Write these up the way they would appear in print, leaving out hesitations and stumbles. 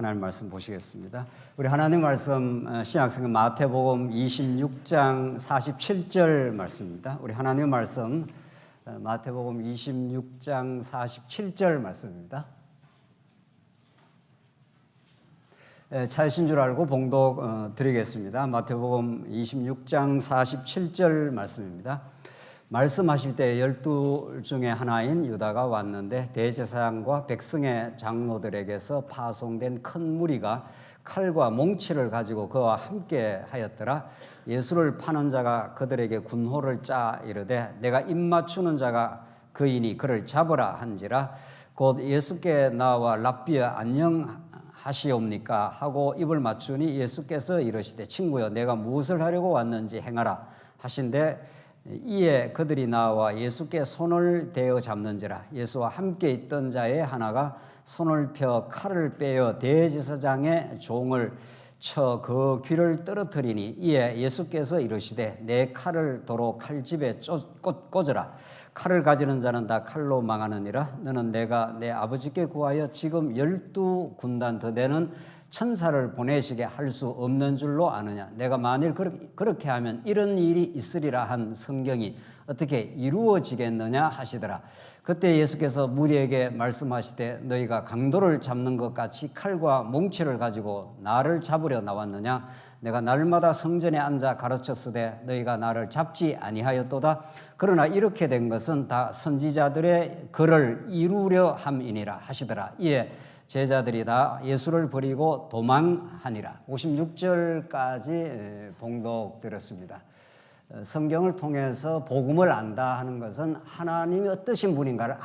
하나님 말씀 보시겠습니다. 우리 하나님 말씀 신약성경 마태복음 26장 47절 말씀입니다. 우리 하나님 말씀 마태복음 26장 47절 말씀입니다. 찾으신 줄 알고 봉독 드리겠습니다. 마태복음 26장 47절 말씀입니다. 말씀하실 때 12 중에 하나인 유다가 왔는데 대제사장과 백성의 장로들에게서 파송된 큰 무리가 칼과 몽치를 가지고 그와 함께 하였더라. 예수를 파는 자가 그들에게 군호를 짜 이르되 내가 입맞추는 자가 그이니 그를 잡으라 한지라. 곧 예수께 나와 랍비여 안녕하시옵니까 하고 입을 맞추니 예수께서 이르시되 친구여 내가 무엇을 하려고 왔는지 행하라 하신대 이에 그들이 나와 예수께 손을 대어 잡는지라. 예수와 함께 있던 자의 하나가 손을 펴 칼을 빼어 대제사장의 종을 쳐 그 귀를 떨어뜨리니 이에 예수께서 이르시되 내 칼을 도로 칼집에 꽂으라. 칼을 가지는 자는 다 칼로 망하느니라. 너는 내가 내 아버지께 구하여 지금 12군단 더 되는 천사를 보내시게 할 수 없는 줄로 아느냐. 내가 만일 그렇게 하면 이런 일이 있으리라 한 성경이 어떻게 이루어지겠느냐 하시더라. 그때 예수께서 무리에게 말씀하시되 너희가 강도를 잡는 것 같이 칼과 몽치를 가지고 나를 잡으려 나왔느냐. 내가 날마다 성전에 앉아 가르쳤으되 너희가 나를 잡지 아니하였도다. 그러나 이렇게 된 것은 다 선지자들의 글을 이루려 함이니라 하시더라. 이에 제자들이 다 예수를 버리고 도망하니라. 56절까지 봉독드렸습니다. 성경을 통해서 복음을 안다 하는 것은 하나님이 어떠신 분인가를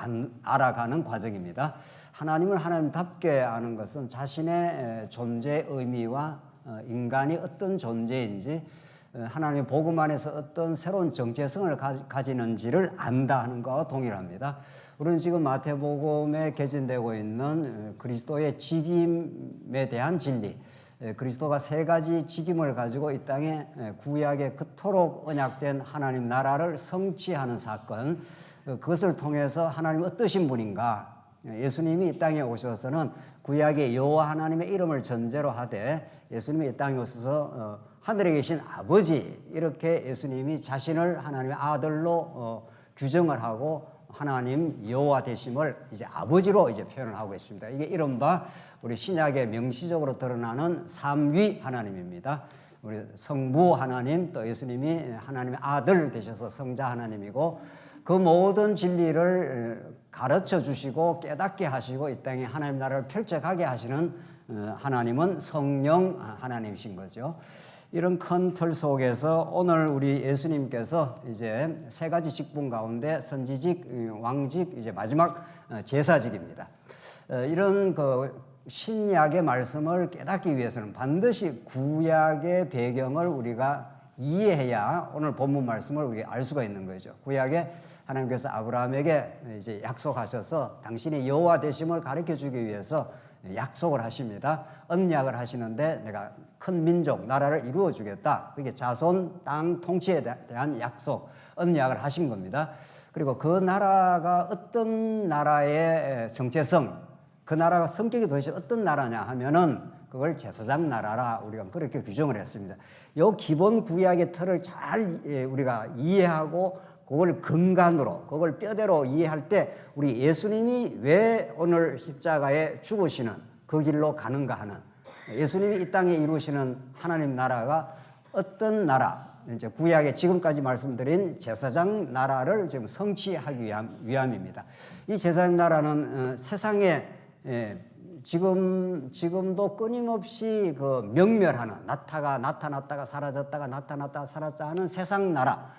알아가는 과정입니다. 하나님을 하나님답게 아는 것은 자신의 존재의 의미와 인간이 어떤 존재인지 하나님의 복음 안에서 어떤 새로운 정체성을 가지는지를 안다 하는 것과 동일합니다. 우리는 지금 마태복음에 개진되고 있는 그리스도의 직임에 대한 진리, 그리스도가 세 가지 직임을 가지고 이 땅에 구약에 그토록 언약된 하나님 나라를 성취하는 사건, 그것을 통해서 하나님 어떠신 분인가, 예수님이 이 땅에 오셔서는 구약의 여호와 하나님의 이름을 전제로 하되 예수님이 이 땅에 오셔서 하늘에 계신 아버지 이렇게 예수님이 자신을 하나님의 아들로 규정을 하고 하나님 여호와 되심을 이제 아버지로 이제 표현을 하고 있습니다. 이게 이른바 우리 신약에 명시적으로 드러나는 삼위 하나님입니다. 우리 성부 하나님 또 예수님이 하나님의 아들 되셔서 성자 하나님이고 그 모든 진리를 가르쳐 주시고 깨닫게 하시고 이 땅에 하나님 나라를 펼쳐가게 하시는 하나님은 성령 하나님이신 거죠. 이런 큰 틀 속에서 오늘 우리 예수님께서 이제 세 가지 직분 가운데 선지직, 왕직, 이제 마지막 제사직입니다. 이런 그 신약의 말씀을 깨닫기 위해서는 반드시 구약의 배경을 우리가 이해해야 오늘 본문 말씀을 우리가 알 수가 있는 거죠. 구약에 하나님께서 아브라함에게 이제 약속하셔서 당신이 여호와 되심을 가르쳐 주기 위해서 약속을 하십니다. 언약을 하시는데 내가 큰 민족, 나라를 이루어 주겠다. 그게 자손, 땅 통치에 대한 약속, 언약을 하신 겁니다. 그리고 그 나라가 어떤 나라의 정체성, 그 나라가 성격이 도대체 어떤 나라냐 하면은 그걸 제사장 나라라 우리가 그렇게 규정을 했습니다. 이 기본 구약의 틀을 잘 우리가 이해하고 그걸 근간으로, 그걸 뼈대로 이해할 때 우리 예수님이 왜 오늘 십자가에 죽으시는 그 길로 가는가 하는 예수님이 이 땅에 이루시는 하나님 나라가 어떤 나라, 이제 구약에 지금까지 말씀드린 제사장 나라를 지금 성취하기 위함입니다. 이 제사장 나라는 세상에 지금도 끊임없이 그 명멸하는 나타났다가 사라졌다가 나타났다가 사라졌다 하는 세상 나라.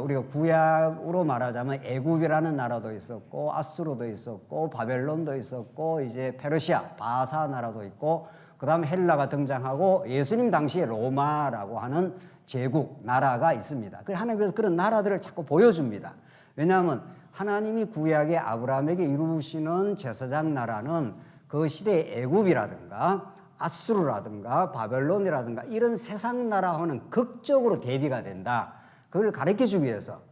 우리가 구약으로 말하자면 애굽이라는 나라도 있었고 아수르도 있었고 바벨론도 있었고 이제 페르시아 바사 나라도 있고 그다음에 헬라가 등장하고 예수님 당시에 로마라고 하는 제국 나라가 있습니다. 하나님께서 그런 나라들을 자꾸 보여줍니다. 왜냐하면 하나님이 구약의 아브라함에게 이루시는 제사장 나라는 그 시대의 애굽이라든가 아수르라든가 바벨론이라든가 이런 세상 나라와는 극적으로 대비가 된다. 그걸 가르쳐 주기 위해서.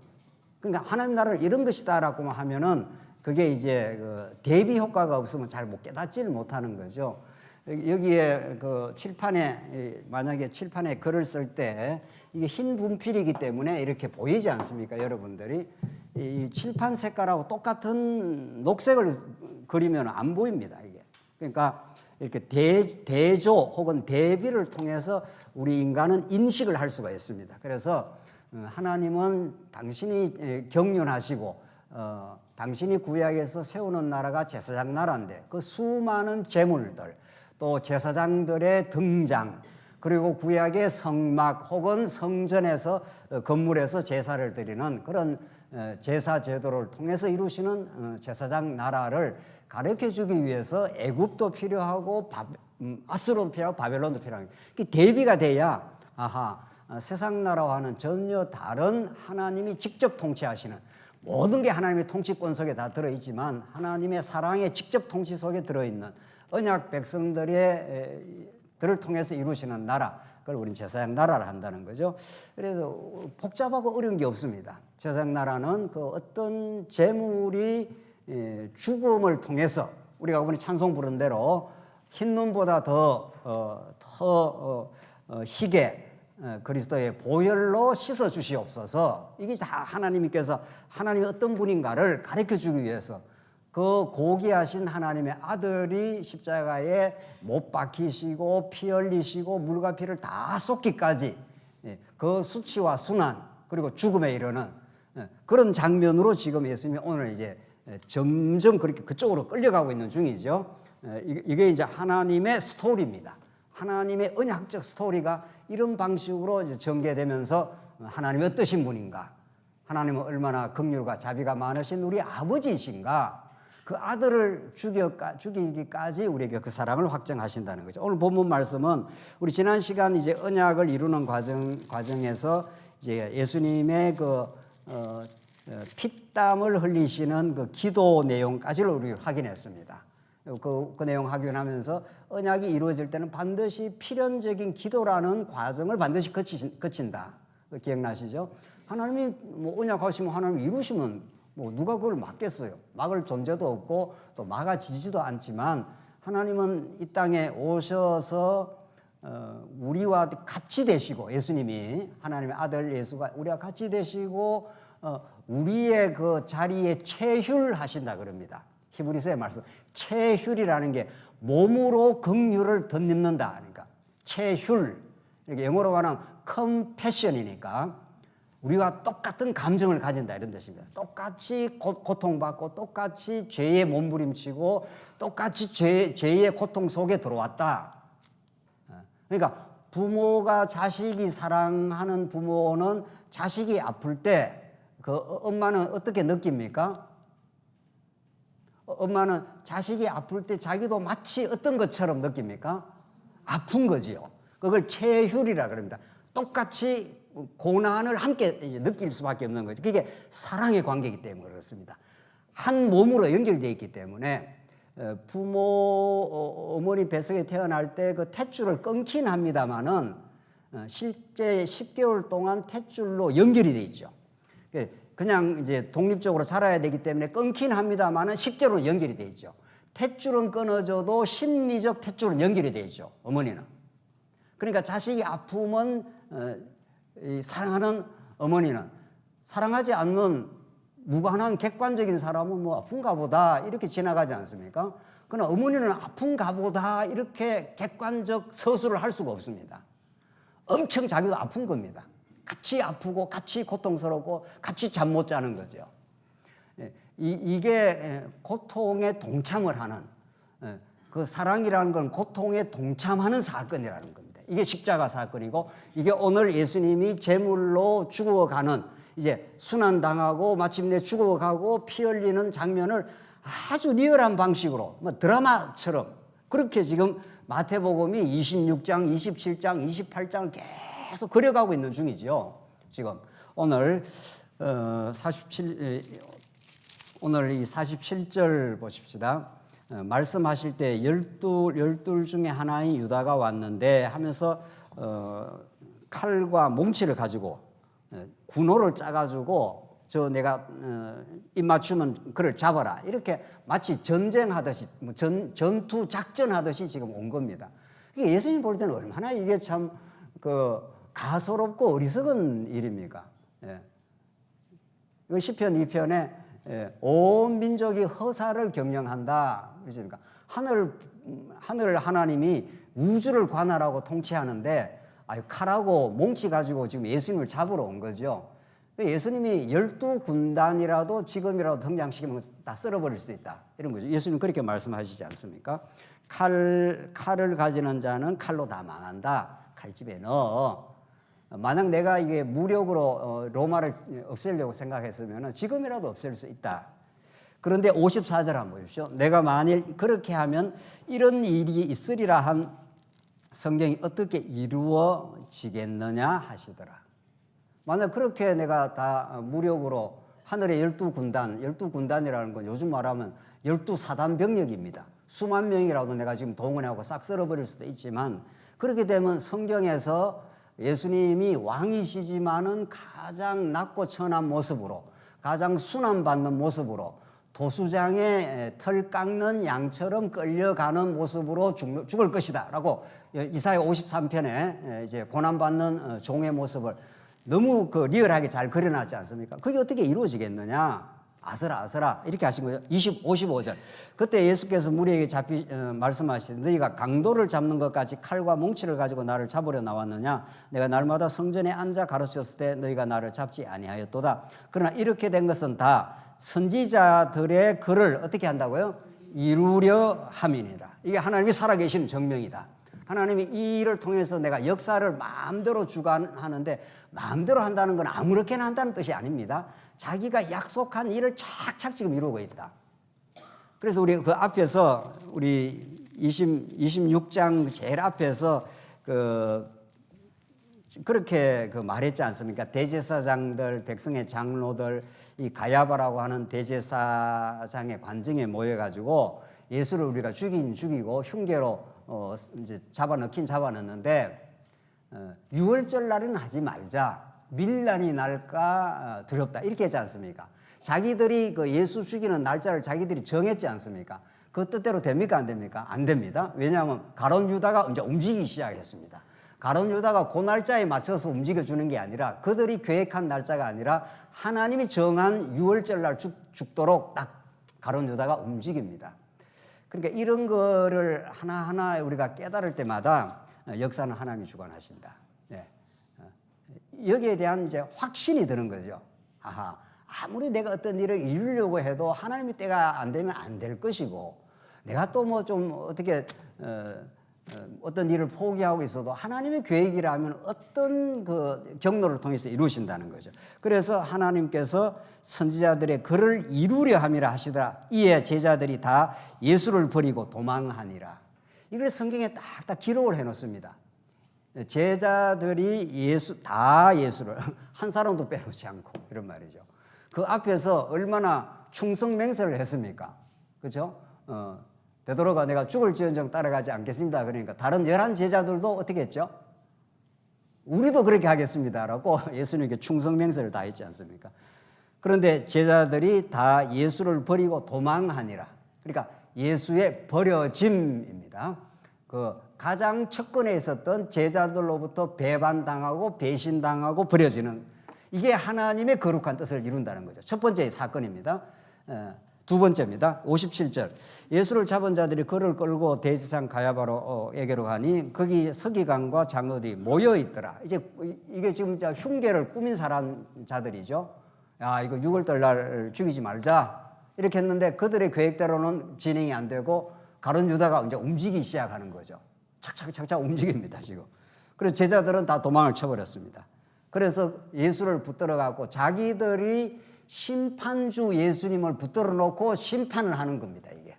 그러니까 하나님 나라는 이런 것이다라고 하면은 그게 이제 그 대비 효과가 없으면 잘 못 깨닫지를 못하는 거죠. 여기에 그 칠판에 만약에 칠판에 글을 쓸 때 이게 흰 분필이기 때문에 이렇게 보이지 않습니까? 여러분들이 이 칠판 색깔하고 똑같은 녹색을 그리면 안 보입니다. 이게 그러니까 이렇게 대조 혹은 대비를 통해서 우리 인간은 인식을 할 수가 있습니다. 그래서 하나님은 당신이 경륜하시고 당신이 구약에서 세우는 나라가 제사장 나라인데 그 수많은 제물들 또 제사장들의 등장 그리고 구약의 성막 혹은 성전에서 건물에서 제사를 드리는 그런 제사 제도를 통해서 이루시는 제사장 나라를 가르쳐 주기 위해서 애굽도 필요하고 아수르도 필요하고 바벨론도 필요합니다. 대비가 돼야 세상 나라와는 전혀 다른 하나님이 직접 통치하시는 모든 게 하나님의 통치권 속에 다 들어있지만 하나님의 사랑의 직접 통치 속에 들어있는 언약 백성들을 통해서 이루시는 나라, 그걸 우리는 제사장 나라를 한다는 거죠. 그래서 복잡하고 어려운 게 없습니다. 제사장 나라는 그 어떤 재물이 죽음을 통해서 우리가 이번에 찬송 부른 대로 흰 눈보다 더 희게 그리스도의 보혈로 씻어 주시옵소서. 이게 다 하나님께서 하나님이 어떤 분인가를 가르쳐 주기 위해서 그 고귀하신 하나님의 아들이 십자가에 못 박히시고 피 흘리시고 물과 피를 다 쏟기까지 그 수치와 순환 그리고 죽음에 이르는 그런 장면으로 지금 예수님이 오늘 이제 점점 그렇게 그쪽으로 끌려가고 있는 중이죠. 이게 이제 하나님의 스토리입니다. 하나님의 언약적 스토리가 이런 방식으로 이제 전개되면서 하나님이 어떠신 분인가, 하나님은 얼마나 긍휼과 자비가 많으신 우리 아버지이신가, 그 아들을 죽이기까지 우리에게 그 사랑을 확증하신다는 거죠. 오늘 본문 말씀은 우리 지난 시간 이제 언약을 이루는 과정에서 이제 예수님의 피땀을 흘리시는 그 기도 내용까지를 우리 확인했습니다. 그 내용 확인하면서 언약이 이루어질 때는 반드시 필연적인 기도라는 과정을 반드시 거친다. 기억나시죠? 하나님이 뭐 언약하시면 하나님 이루시면 뭐 누가 그걸 막겠어요? 막을 존재도 없고 또 막아지지도 않지만 하나님은 이 땅에 오셔서 우리와 같이 되시고 예수님이 하나님의 아들 예수가 우리와 같이 되시고 우리의 그 자리에 체휼하신다 그럽니다. 히브리서의 말씀 체휼이라는 게 몸으로 긍휼을 덧입는다. 그러니까 체휼 이렇게 영어로 말하면 compassion이니까 우리와 똑같은 감정을 가진다 이런 뜻입니다. 똑같이 고통받고 똑같이 죄에 몸부림치고 똑같이 죄의 고통 속에 들어왔다. 그러니까 부모가 자식이 사랑하는 부모는 자식이 아플 때 그 엄마는 어떻게 느낍니까? 엄마는 자식이 아플 때 자기도 마치 어떤 것처럼 느낍니까? 아픈 거지요. 그걸 체휼이라 그럽니다. 똑같이 고난을 함께 느낄 수밖에 없는 거죠. 그게 사랑의 관계이기 때문에 그렇습니다. 한 몸으로 연결되어 있기 때문에 부모 어머니 뱃속에 태어날 때 그 탯줄을 끊긴 합니다만은 실제 10개월 동안 탯줄로 연결이 되어 있죠. 그냥 이제 독립적으로 자라야 되기 때문에 끊긴 합니다만은 실제로 연결이 되어 있죠. 탯줄은 끊어져도 심리적 탯줄은 연결이 되어 있죠. 어머니는. 그러니까 자식이 아프면 사랑하는 어머니는 사랑하지 않는 무관한 객관적인 사람은 뭐 아픈가 보다 이렇게 지나가지 않습니까? 그러나 어머니는 아픈가 보다 이렇게 객관적 서술을 할 수가 없습니다. 엄청 자기도 아픈 겁니다. 같이 아프고 같이 고통스럽고 같이 잠 못 자는 거죠. 이게 고통에 동참을 하는 그 사랑이라는 건 고통에 동참하는 사건이라는 겁니다. 이게 십자가 사건이고 이게 오늘 예수님이 제물로 죽어가는 이제 순환당하고 마침내 죽어가고 피 흘리는 장면을 아주 리얼한 방식으로 뭐 드라마처럼 그렇게 지금 마태복음이 26장, 27장, 28장을 계속 그려가고 있는 중이죠. 지금 오늘 오늘 이 47절 보십시다. 말씀하실 때 열둘 중에 하나인 유다가 왔는데 하면서 칼과 몽치를 가지고 군호를 짜가지고 저 내가 입 맞추면 그를 잡아라. 이렇게 마치 전쟁하듯이 전투 작전하듯이 지금 온 겁니다. 예수님 볼 때는 얼마나 이게 참 가소롭고 어리석은 일입니까? 예. 그 시편 2편에 온 민족이 허사를 경영한다. 그러니까 하늘 하나님이 우주를 관할하고 통치하는데 칼하고 몽치 가지고 지금 예수님을 잡으러 온 거죠. 예수님이 12군단이라도 지금이라도 등장시키면 다 썰어버릴 수 있다. 이런 거죠. 예수님 그렇게 말씀하시지 않습니까? 칼을 가지는 자는 칼로 다 망한다. 칼집에 넣어. 만약 내가 이게 무력으로 로마를 없애려고 생각했으면 지금이라도 없앨 수 있다. 그런데 54절 한번 보십시오. 내가 만일 그렇게 하면 이런 일이 있으리라 한 성경이 어떻게 이루어지겠느냐 하시더라. 만약 그렇게 내가 다 무력으로 하늘의 12군단이라는 건 요즘 말하면 12사단 병력입니다. 수만 명이라도 내가 지금 동원하고 싹 썰어버릴 수도 있지만 그렇게 되면 성경에서 예수님이 왕이시지만은 가장 낮고 천한 모습으로 가장 순환받는 모습으로 도수장에 털 깎는 양처럼 끌려가는 모습으로 죽을 것이다 라고 이사야 53편에 이제 고난받는 종의 모습을 너무 리얼하게 잘 그려놨지 않습니까? 그게 어떻게 이루어지겠느냐? 아서라 이렇게 하신 거죠. 55절. 그때 예수께서 무리에게 말씀하시되 너희가 강도를 잡는 것까지 칼과 뭉치를 가지고 나를 잡으려 나왔느냐? 내가 날마다 성전에 앉아 가르쳤을 때 너희가 나를 잡지 아니하였도다. 그러나 이렇게 된 것은 다 선지자들의 글을 어떻게 한다고요? 이루려 함이니라. 이게 하나님이 살아계시는 증명이다. 하나님이 이 일을 통해서 내가 역사를 마음대로 주관하는데 마음대로 한다는 건 아무렇게나 한다는 뜻이 아닙니다. 자기가 약속한 일을 착착 지금 이루고 있다. 그래서 우리 그 앞에서 우리 26장 제일 앞에서 그렇게 말했지 않습니까? 대제사장들, 백성의 장로들, 이 가야바라고 하는 대제사장의 관정에 모여가지고 예수를 우리가 죽이고 흉계로 이제 잡아넣는데 유월절 날은 하지 말자. 밀란이 날까 두렵다. 이렇게 했지 않습니까? 자기들이 예수 죽이는 날짜를 자기들이 정했지 않습니까? 그 뜻대로 됩니까? 안 됩니까? 안 됩니다. 왜냐하면 가룟 유다가 이제 움직이기 시작했습니다. 가룟 유다가 그 날짜에 맞춰서 움직여주는 게 아니라 그들이 계획한 날짜가 아니라 하나님이 정한 유월절 날 죽도록 딱 가룟 유다가 움직입니다. 그러니까 이런 거를 하나하나 우리가 깨달을 때마다 역사는 하나님이 주관하신다. 네. 여기에 대한 이제 확신이 드는 거죠. 아무리 내가 어떤 일을 이루려고 해도 하나님의 때가 안 되면 안 될 것이고, 내가 또 뭐 좀 어떻게 어떤 일을 포기하고 있어도 하나님의 계획이라면 어떤 경로를 통해서 이루신다는 거죠. 그래서 하나님께서 선지자들의 글을 이루려 함이라 하시더라. 이에 제자들이 다 예수를 버리고 도망하니라. 이걸 성경에 딱딱 기록을 해놓습니다. 제자들이 예수를 한 사람도 빼놓지 않고 이런 말이죠. 그 앞에서 얼마나 충성맹세를 했습니까? 그렇죠? 베드로가 내가 죽을지언정 따라가지 않겠습니다. 그러니까 다른 11 제자들도 어떻게 했죠? 우리도 그렇게 하겠습니다라고 예수님께 충성맹세를 다했지 않습니까? 그런데 제자들이 다 예수를 버리고 도망하니라. 그러니까 예수의 버려짐입니다. 가장 첫근에 있었던 제자들로부터 배반당하고 배신당하고 버려지는, 이게 하나님의 거룩한 뜻을 이룬다는 거죠. 첫 번째 사건입니다. 두 번째입니다. 57절. 예수를 잡은 자들이 그를 끌고 대제사장 가야바로에게로 가니 거기 서기관과 장로들이 모여 있더라. 이게 지금 흉계를 꾸민 자들이죠. 야, 이거 6월달 날 죽이지 말자. 이렇게 했는데 그들의 계획대로는 진행이 안 되고 가룟 유다가 이제 움직이기 시작하는 거죠. 착착 움직입니다, 지금. 그래서 제자들은 다 도망을 쳐버렸습니다. 그래서 예수를 붙들어 갖고 자기들이 심판주 예수님을 붙들어 놓고 심판을 하는 겁니다, 이게.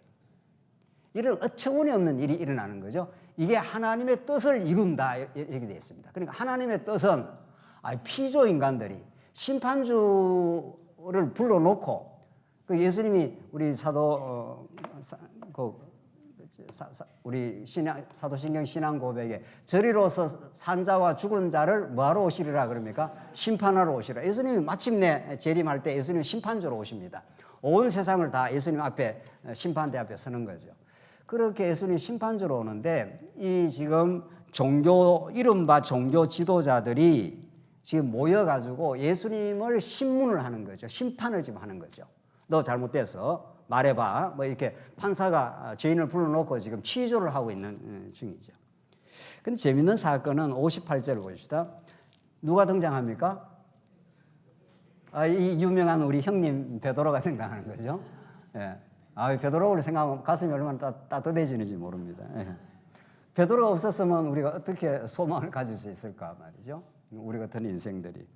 이런 어처구니 없는 일이 일어나는 거죠. 이게 하나님의 뜻을 이룬다, 이렇게 되어 있습니다. 그러니까 하나님의 뜻은 피조 인간들이 심판주를 불러놓고, 예수님이 우리 사도 우리 사도신경 신앙 고백에 저리로서 산 자와 죽은 자를 뭐하러 오시리라 그럽니까? 심판하러 오시리라. 예수님이 마침내 재림할 때 예수님이 심판자로 오십니다. 온 세상을 다 예수님 앞에 심판대 앞에 서는 거죠. 그렇게 예수님 심판자로 오는데 이 지금 이른바 종교 지도자들이 지금 모여가지고 예수님을 신문을 하는 거죠. 심판을 지금 하는 거죠. 너 잘못돼서 말해봐. 뭐 이렇게 판사가 죄인을 불러놓고 지금 취조를 하고 있는 중이죠. 근데 재밌는 사건은 58절을 보십시다. 누가 등장합니까? 이 유명한 우리 형님 베드로가 등장하는 거죠. 예. 베드로를 생각하면 가슴이 얼마나 따뜻해지는지 모릅니다. 예. 베드로가 없었으면 우리가 어떻게 소망을 가질 수 있을까 말이죠. 우리 같은 인생들이.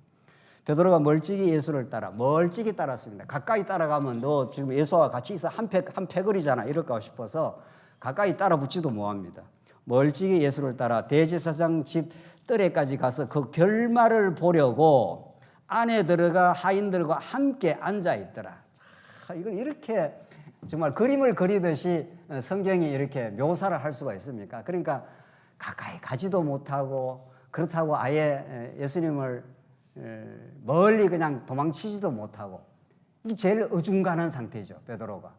베드로가 멀찍이 예수를 멀찍이 따랐습니다. 가까이 따라가면 너 지금 예수와 같이 있어 한 패거리잖아 이럴까 싶어서 가까이 따라붙지도 못합니다. 멀찍이 예수를 따라 대제사장 집 뜰에까지 가서 그 결말을 보려고 안에 들어가 하인들과 함께 앉아 있더라. 이걸 이렇게 정말 그림을 그리듯이 성경이 이렇게 묘사를 할 수가 있습니까? 그러니까 가까이 가지도 못하고 그렇다고 아예 예수님을 멀리 그냥 도망치지도 못하고 이게 제일 어중간한 상태죠. 베드로가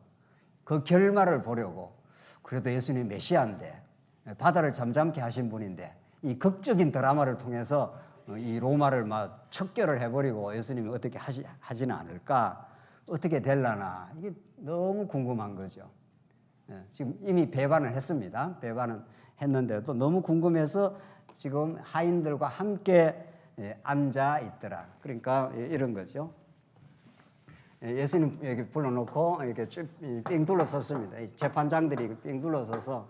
그 결말을 보려고. 그래도 예수님 메시아인데 바다를 잠잠케 하신 분인데 이 극적인 드라마를 통해서 이 로마를 막 척결을 해버리고 예수님이 어떻게 하지는 않을까, 어떻게 될라나 이게 너무 궁금한 거죠. 지금 이미 배반을 했습니다. 배반은 했는데도 너무 궁금해서 지금 하인들과 함께 앉아 있더라. 그러니까 이런 거죠. 예수님 여기 불러놓고 이렇게 삥 둘러섰습니다. 재판장들이 삥 둘러서서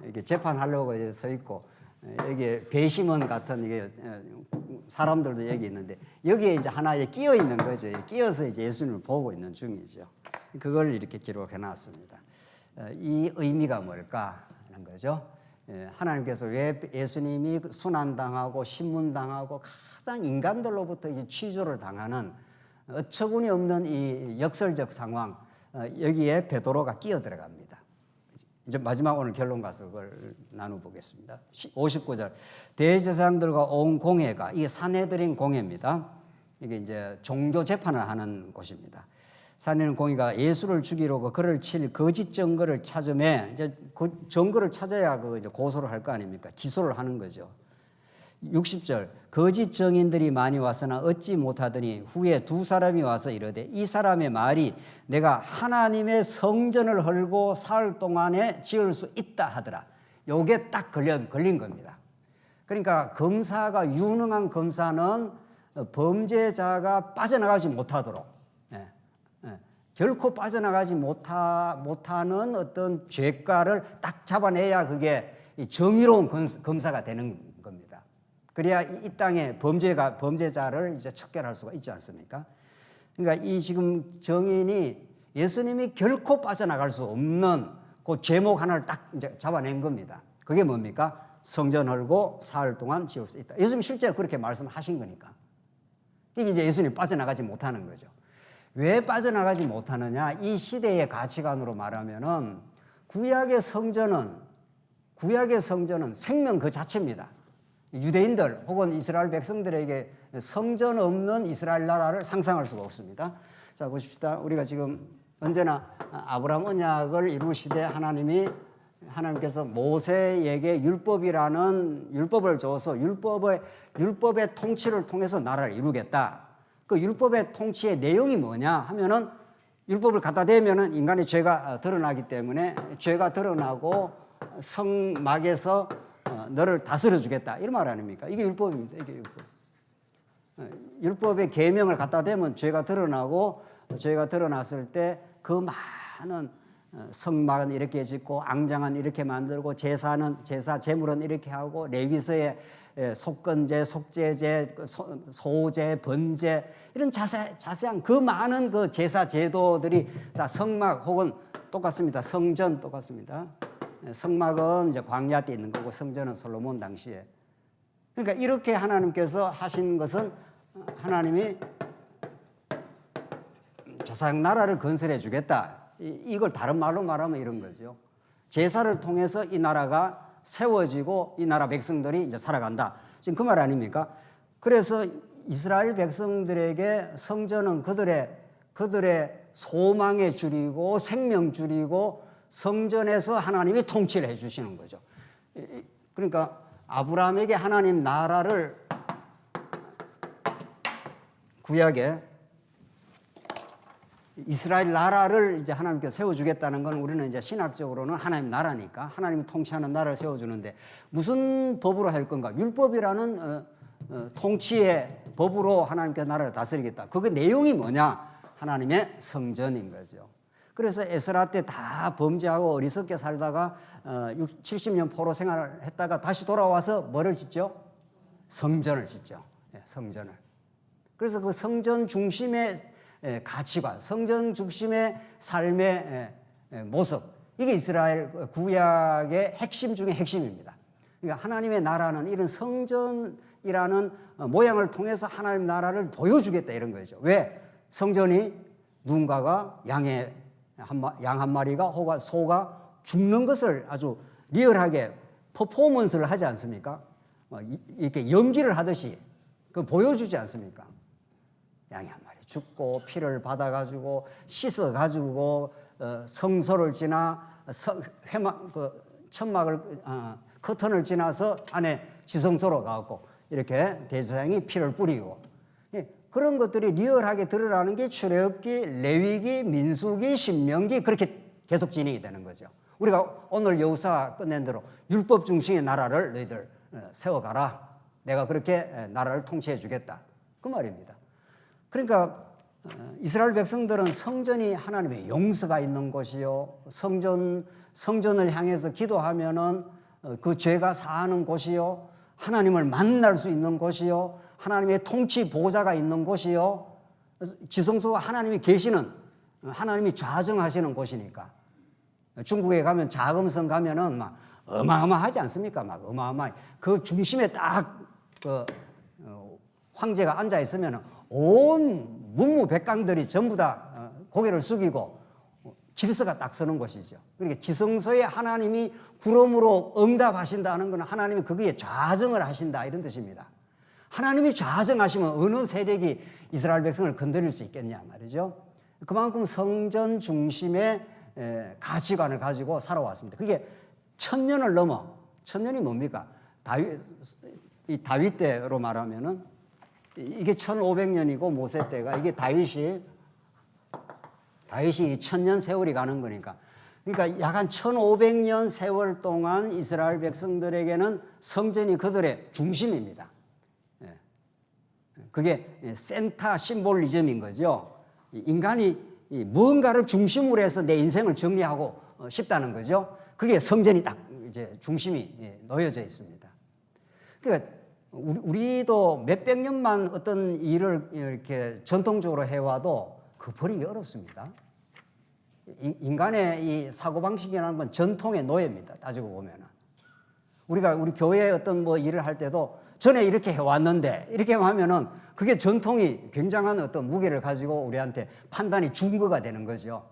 이렇게 재판하려고 서 있고 여기에 배심원 같은 이게 사람들도 여기 있는데 여기에 이제 하나에 끼어 있는 거죠. 끼어서 이제 예수님을 보고 있는 중이죠. 그걸 이렇게 기록해 놨습니다. 이 의미가 뭘까 하는 거죠. 하나님께서 왜 예수님이 순환당하고 신문당하고 가장 인간들로부터 취조를 당하는 어처구니 없는 이 역설적 상황, 여기에 베드로가 끼어 들어갑니다. 이제 마지막 오늘 결론 가서 그걸 나눠보겠습니다. 59절 대제사장들과 온 공회가, 이게 산헤드린 공회입니다. 이게 이제 종교 재판을 하는 곳입니다. 산헤드린 공회가 예수를 죽이려고 그를 칠 거짓 증거를 찾으매, 이제 그 증거를 찾아야 그 이제 고소를 할 거 아닙니까? 기소를 하는 거죠. 60절 거짓 증인들이 많이 왔으나 얻지 못하더니 후에 두 사람이 와서 이르되 이 사람의 말이 내가 하나님의 성전을 헐고 사흘 동안에 지을 수 있다 하더라. 요게 딱 걸린 겁니다. 그러니까 검사가, 유능한 검사는 범죄자가 빠져나가지 못하도록, 결코 빠져나가지 못하는 어떤 죄가를 딱 잡아내야 그게 정의로운 검사가 되는 겁니다. 그래야 이 땅에 범죄자를 이제 척결할 수가 있지 않습니까? 그러니까 이 지금 정인이 예수님이 결코 빠져나갈 수 없는 그 제목 하나를 딱 이제 잡아낸 겁니다. 그게 뭡니까? 성전 헐고 사흘 동안 지을 수 있다. 예수님 실제로 그렇게 말씀하신 거니까. 이게 이제 예수님이 빠져나가지 못하는 거죠. 왜 빠져나가지 못하느냐? 이 시대의 가치관으로 말하면은 구약의 성전은 생명 그 자체입니다. 유대인들 혹은 이스라엘 백성들에게 성전 없는 이스라엘 나라를 상상할 수가 없습니다. 자, 보십시다. 우리가 지금 언제나 아브라함 언약을 이루시되 하나님께서 모세에게 율법이라는 율법을 줘서 율법의 통치를 통해서 나라를 이루겠다. 그 율법의 통치의 내용이 뭐냐 하면은 율법을 갖다 대면은 인간의 죄가 드러나기 때문에 죄가 드러나고 성막에서 너를 다스려 주겠다 이런 말 아닙니까? 이게 율법입니다. 이게 율법. 율법의 계명을 갖다 대면 죄가 드러나고 죄가 드러났을 때 그 많은 성막은 이렇게 짓고 앙장은 이렇게 만들고 제물은 이렇게 하고 레위서의 속건제, 속죄제, 소제, 번제 이런 자세한 그 많은 그 제사 제도들이 다 성막 혹은 똑같습니다. 성전 똑같습니다. 성막은 이제 광야 때 있는 거고 성전은 솔로몬 당시에. 그러니까 이렇게 하나님께서 하신 것은 하나님이 조상 나라를 건설해 주겠다. 이걸 다른 말로 말하면 이런 거죠. 제사를 통해서 이 나라가 세워지고 이 나라 백성들이 이제 살아간다. 지금 그 말 아닙니까? 그래서 이스라엘 백성들에게 성전은 그들의 소망의 줄이고 생명 줄이고 성전에서 하나님이 통치를 해 주시는 거죠. 그러니까 아브라함에게 하나님 나라를 구약에 이스라엘 나라를 이제 하나님께서 세워주겠다는 건 우리는 이제 신학적으로는 하나님 나라니까 하나님이 통치하는 나라를 세워주는데 무슨 법으로 할 건가? 율법이라는 통치의 법으로 하나님께서 나라를 다스리겠다. 그 내용이 뭐냐? 하나님의 성전인 거죠. 그래서 에스라 때 다 범죄하고 어리석게 살다가 70년 포로 생활을 했다가 다시 돌아와서 뭐를 짓죠? 성전을 짓죠. 성전을. 그래서 그 성전 중심의 가치관, 성전 중심의 삶의 모습, 이게 이스라엘 구약의 핵심 중에 핵심입니다. 그러니까 하나님의 나라는 이런 성전이라는 모양을 통해서 하나님 나라를 보여주겠다 이런 거죠. 왜? 성전이 누군가가 양 한 마리가 혹은 소가 죽는 것을 아주 리얼하게 퍼포먼스를 하지 않습니까? 이렇게 연기를 하듯이 그 보여주지 않습니까? 양이 한 마리 죽고 피를 받아가지고 씻어가지고 성소를 지나 천막을 커튼을 지나서 안에 지성소로 가고 이렇게 대제사장이 피를 뿌리고 그런 것들이 리얼하게 드러나는 게 출애굽기, 레위기, 민수기, 신명기 그렇게 계속 진행이 되는 거죠. 우리가 오늘 여호수아 끝낸 대로 율법 중심의 나라를 너희들 세워가라. 내가 그렇게 나라를 통치해 주겠다. 그 말입니다. 그러니까 이스라엘 백성들은 성전이 하나님의 용서가 있는 곳이요. 성전을 향해서 기도하면은 그 죄가 사하는 곳이요. 하나님을 만날 수 있는 곳이요. 하나님의 통치 보좌가 있는 곳이요. 지성소가 하나님이 계시는 하나님이 좌정하시는 곳이니까. 중국에 가면 자금성 가면은 막 어마어마하지 않습니까? 막 어마어마해. 그 중심에 딱 그 황제가 앉아 있으면 온 문무백관들이 전부 다 고개를 숙이고 질서가 딱 서는 곳이죠. 그러니까 지성소에 하나님이 구름으로 응답하신다는 것은 하나님이 거기에 좌정을 하신다 이런 뜻입니다. 하나님이 좌정하시면 어느 세력이 이스라엘 백성을 건드릴 수 있겠냐 말이죠. 그만큼 성전 중심의 가치관을 가지고 살아왔습니다. 그게 1000년을 넘어. 1000년이 뭡니까? 다윗 때로 말하면은 이게 1500년이고 모세 때가 이게 다윗이 1000년 세월이 가는 거니까. 그러니까 약 한 1500년 세월 동안 이스라엘 백성들에게는 성전이 그들의 중심입니다. 그게 센터 심볼리즘인 거죠. 인간이 뭔가를 중심으로 해서 내 인생을 정리하고 싶다는 거죠. 그게 성전이 딱 이제 중심이 놓여져 있습니다. 그러니까 우리도 몇백 년만 어떤 일을 이렇게 전통적으로 해와도 그 버리기 어렵습니다. 인간의 이 사고방식이라는 건 전통의 노예입니다. 따지고 보면은. 우리 교회에 어떤 뭐 일을 할 때도 전에 이렇게 해왔는데 이렇게 하면은 그게 전통이 굉장한 어떤 무게를 가지고 우리한테 판단이 준거가 되는 거죠.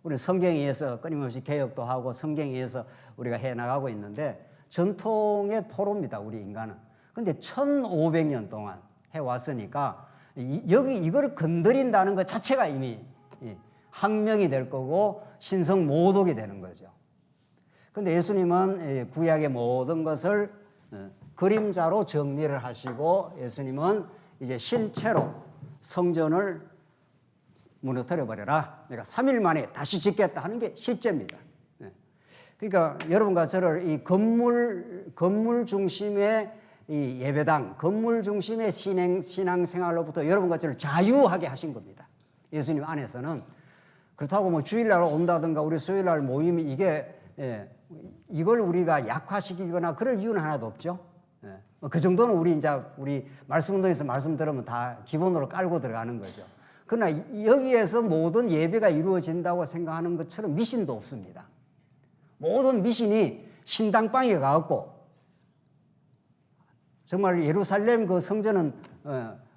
우리는 성경에 의해서 끊임없이 개혁도 하고 성경에 의해서 우리가 해나가고 있는데 전통의 포로입니다. 우리 인간은. 근데 1500년 동안 해왔으니까 이걸 건드린다는 것 자체가 이미 항명이 될 거고 신성모독이 되는 거죠. 근데 예수님은 구약의 모든 것을 그림자로 정리를 하시고 예수님은 이제 실체로 성전을 무너뜨려 버려라. 내가 3일 만에 다시 짓겠다 하는 게 실제입니다. 그러니까 여러분과 저를 이 건물 중심의 이 예배당, 건물 중심의 신앙생활로부터 여러분과 저를 자유하게 하신 겁니다. 예수님 안에서는. 그렇다고 뭐 주일날 온다든가 우리 수요일날 모임이 이걸 우리가 약화시키거나 그럴 이유는 하나도 없죠. 그 정도는 우리 말씀운동에서 말씀 들으면 다 기본으로 깔고 들어가는 거죠. 그러나 여기에서 모든 예배가 이루어진다고 생각하는 것처럼 미신도 없습니다. 모든 미신이 신당방에 가갖고 정말 예루살렘 그 성전은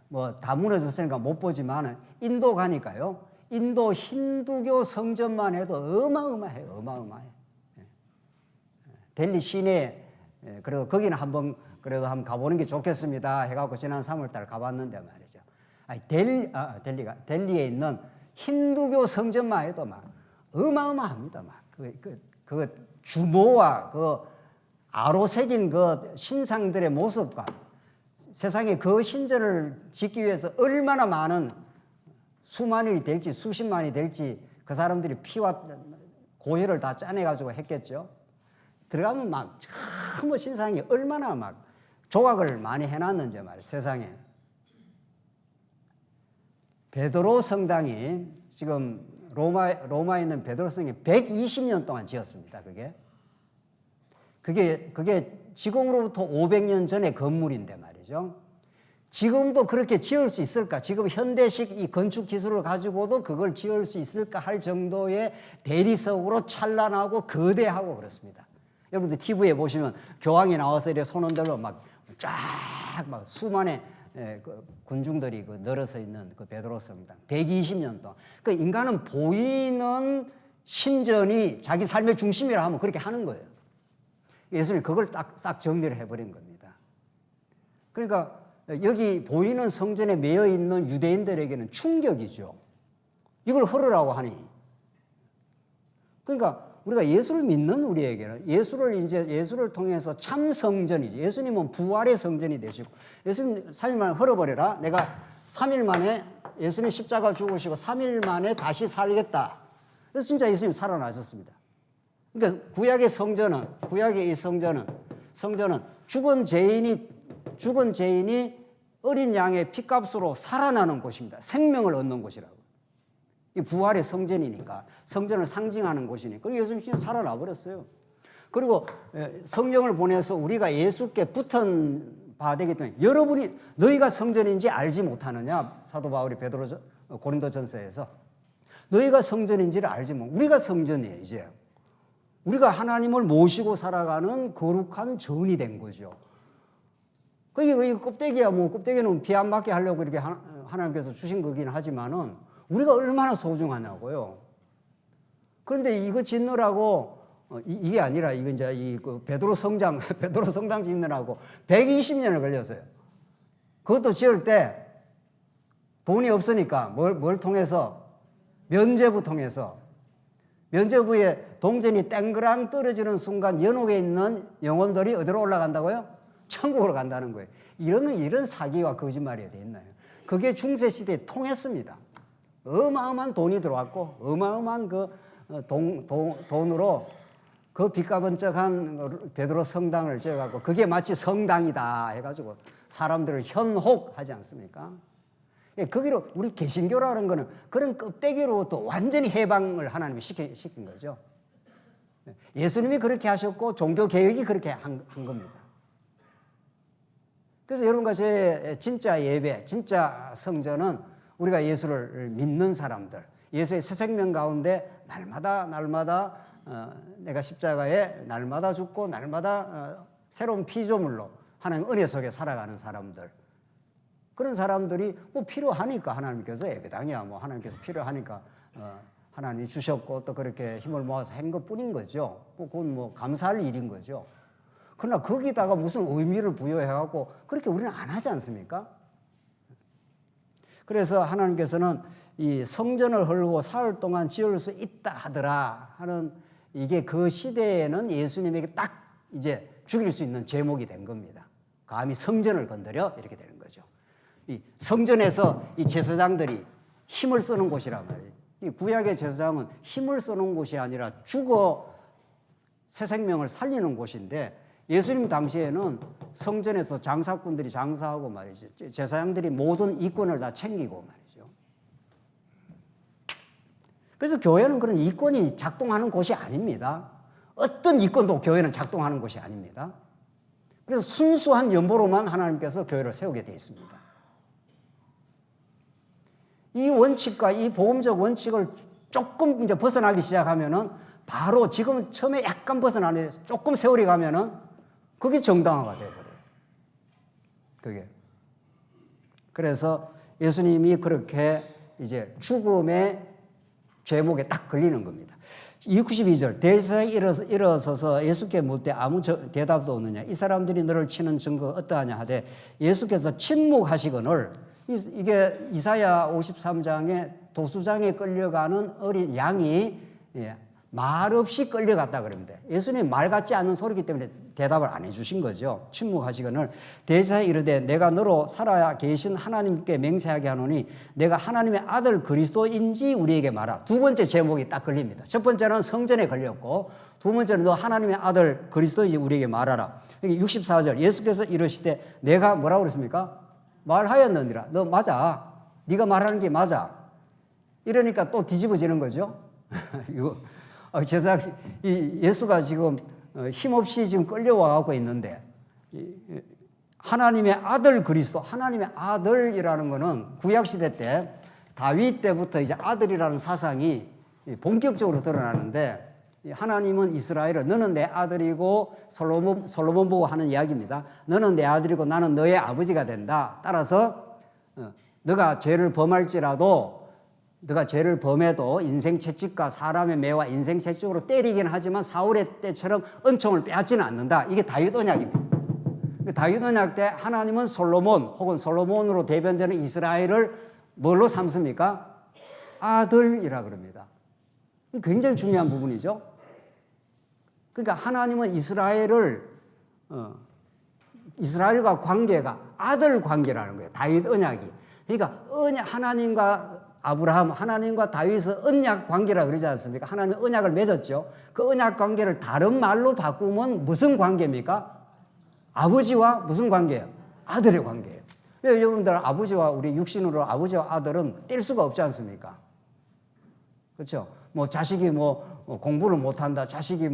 뭐 다 무너졌으니까 못 보지만 인도 가니까요. 인도 힌두교 성전만 해도 어마어마해요. 어마어마해. 델리 시내 그래도 거기는 한번 그래도 한번 가보는 게 좋겠습니다 해갖고 지난 3월달 가봤는데 말이죠. 아니 델리에 있는 힌두교 성전만 해도 막 어마어마합니다. 막 그 규모와 그 아로 새긴 그 신상들의 모습과 세상에 그 신전을 짓기 위해서 얼마나 많은 수만이 될지 수십만이 될지 그 사람들이 피와 고혈을 다 짜내가지고 했겠죠. 들어가면 막 전부 신상이 얼마나 막 조각을 많이 해놨는지 말이에요. 세상에. 베드로 성당이 지금 로마에 있는 베드로 성당이 120년 동안 지었습니다. 그게 지금으로부터 500년 전의 건물인데 말이죠. 지금도 그렇게 지을 수 있을까? 지금 현대식 이 건축 기술을 가지고도 그걸 지을 수 있을까 할 정도의 대리석으로 찬란하고 거대하고 그렇습니다. 여러분들 TV에 보시면 교황이 나와서 이렇게 손 흔들고 막 수만의 그 군중들이 그 늘어서 있는 그 베드로 성당 120년 동안 그 인간은 보이는 신전이 자기 삶의 중심이라 하면 그렇게 하는 거예요. 예수님이 그걸 싹 정리를 해버린 겁니다. 그러니까 여기 보이는 성전에 매여 있는 유대인들에게는 충격이죠. 이걸 헐으라고 하니. 그러니까 우리가 예수를 믿는 우리에게는 예수를 통해서 참 성전이지. 예수님은 부활의 성전이 되시고 예수님 3일 만에 헐어버려라. 내가 3일 만에 예수님 십자가 죽으시고 3일 만에 다시 살겠다. 그래서 진짜 예수님 살아나셨습니다. 그러니까 구약의 이 성전은 죽은 죄인이 어린 양의 피값으로 살아나는 곳입니다. 생명을 얻는 곳이라고. 이 부활의 성전이니까 성전을 상징하는 곳이니까 예수님 진짜 살아나 버렸어요. 그리고 성령을 보내서 우리가 예수께 붙은 바 되기 때문에 너희가 성전인지 알지 못하느냐. 사도 바울이 고린도전서에서 너희가 성전인지를 알지 못. 우리가 성전이에요. 이제 우리가 하나님을 모시고 살아가는 거룩한 전이 된 거죠. 그게 껍데기야. 껍데기는 비 안 맞게 하려고 이렇게 하나님께서 주신 거긴 하지만은 우리가 얼마나 소중하냐고요. 그런데 이거 짓느라고 이게 아니라 이거 이제 그 베드로 성당 짓느라고 120년을 걸렸어요. 그것도 지을 때 돈이 없으니까 뭘 통해서 면죄부 통해서 면죄부에 동전이 땡그랑 떨어지는 순간 연옥에 있는 영혼들이 어디로 올라간다고요? 천국으로 간다는 거예요. 이런 사기와 거짓말이 어디 있나요? 그게 중세시대에 통했습니다. 어마어마한 돈이 들어왔고 어마어마한 그 돈으로 그 빚가번쩍한 베드로 성당을 지어갖고 그게 마치 성당이다 해가지고 사람들을 현혹하지 않습니까? 거기로 우리 개신교라는 거는 그런 껍데기로부터 완전히 해방을 하나님이 시킨 거죠. 예수님이 그렇게 하셨고 종교개혁이 그렇게 한 겁니다. 그래서 여러분과 제 진짜 예배, 진짜 성전은 우리가 예수를 믿는 사람들, 예수의 새 생명 가운데 날마다 내가 십자가에 날마다 죽고 날마다 새로운 피조물로 하나님 은혜 속에 살아가는 사람들, 그런 사람들이 필요하니까 하나님께서 예배당이야 하나님께서 필요하니까 하나님이 주셨고 또 그렇게 힘을 모아서 한 것뿐인 거죠. 그건 감사할 일인 거죠. 그러나 거기다가 무슨 의미를 부여해갖고 그렇게 우리는 안 하지 않습니까? 그래서 하나님께서는 이 성전을 헐고 사흘 동안 지을 수 있다 하더라 하는 이게 그 시대에는 예수님에게 딱 이제 죽일 수 있는 제목이 된 겁니다. 감히 성전을 건드려 이렇게 되는 거죠. 이 성전에서 이 제사장들이 힘을 쓰는 곳이란 말이에요. 이 구약의 제사장은 힘을 쓰는 곳이 아니라 죽어 새 생명을 살리는 곳인데 예수님 당시에는 성전에서 장사꾼들이 장사하고 말이죠. 제사장들이 모든 이권을 다 챙기고 말이죠. 그래서 교회는 그런 이권이 작동하는 곳이 아닙니다. 어떤 이권도 교회는 작동하는 곳이 아닙니다. 그래서 순수한 연보로만 하나님께서 교회를 세우게 되어 있습니다. 이 원칙과 이 보험적 원칙을 조금 이제 벗어나기 시작하면은 바로 지금 처음에 약간 벗어나는데 조금 세월이 가면은 그게 정당화가 되어버려요. 그게. 그래서 예수님이 그렇게 이제 죽음의 죄목에 딱 걸리는 겁니다. 92절 대제사장이 일어서서 예수께 묻되 아무 대답도 없느냐 이 사람들이 너를 치는 증거가 어떠하냐 하되 예수께서 침묵하시거늘 이게 이사야 53장에 도수장에 끌려가는 어린 양이 말없이 끌려갔다 그럽니다. 예수님 말 같지 않는 소리이기 때문에 대답을 안 해주신 거죠. 침묵하시거늘 대제사장이 이르되 내가 너로 살아 계신 하나님께 맹세하게 하노니 내가 하나님의 아들 그리스도인지 우리에게 말하. 두 번째 제목이 딱 걸립니다. 첫 번째는 성전에 걸렸고 두 번째는 너 하나님의 아들 그리스도인지 우리에게 말하라. 64절 예수께서 이르시되 내가 뭐라고 그랬습니까? 말하였느니라. 너 맞아. 네가 말하는 게 맞아. 이러니까 또 뒤집어지는 거죠. 이거 예수가 지금 힘없이 지금 끌려와가고 있는데 하나님의 아들 그리스도, 하나님의 아들이라는 것은 구약시대 때 다윗 때부터 이제 아들이라는 사상이 본격적으로 드러나는데 하나님은 이스라엘을 너는 내 아들이고 솔로몬 보고 하는 이야기입니다. 너는 내 아들이고 나는 너의 아버지가 된다. 따라서 너가 죄를 범할지라도 너가 죄를 범해도 인생 채찍과 사람의 매와 인생 채찍으로 때리긴 하지만 사울의 때처럼 은총을 빼앗지는 않는다. 이게 다윗 언약입니다. 다윗 언약 때 하나님은 솔로몬 혹은 솔로몬으로 대변되는 이스라엘을 뭘로 삼습니까? 아들이라 그럽니다. 굉장히 중요한 부분이죠. 그러니까 하나님은 이스라엘과 관계가 아들 관계라는 거예요. 다윗 언약이. 그러니까 하나님과 아브라함, 하나님과 다윗의 언약 관계라 그러지 않습니까? 하나님은 언약을 맺었죠. 그 언약 관계를 다른 말로 바꾸면 무슨 관계입니까? 아버지와 무슨 관계예요? 아들의 관계예요. 여러분들 아버지와 우리 육신으로 아버지와 아들은 뗄 수가 없지 않습니까? 그렇죠? 뭐 자식이 공부를 못한다, 자식이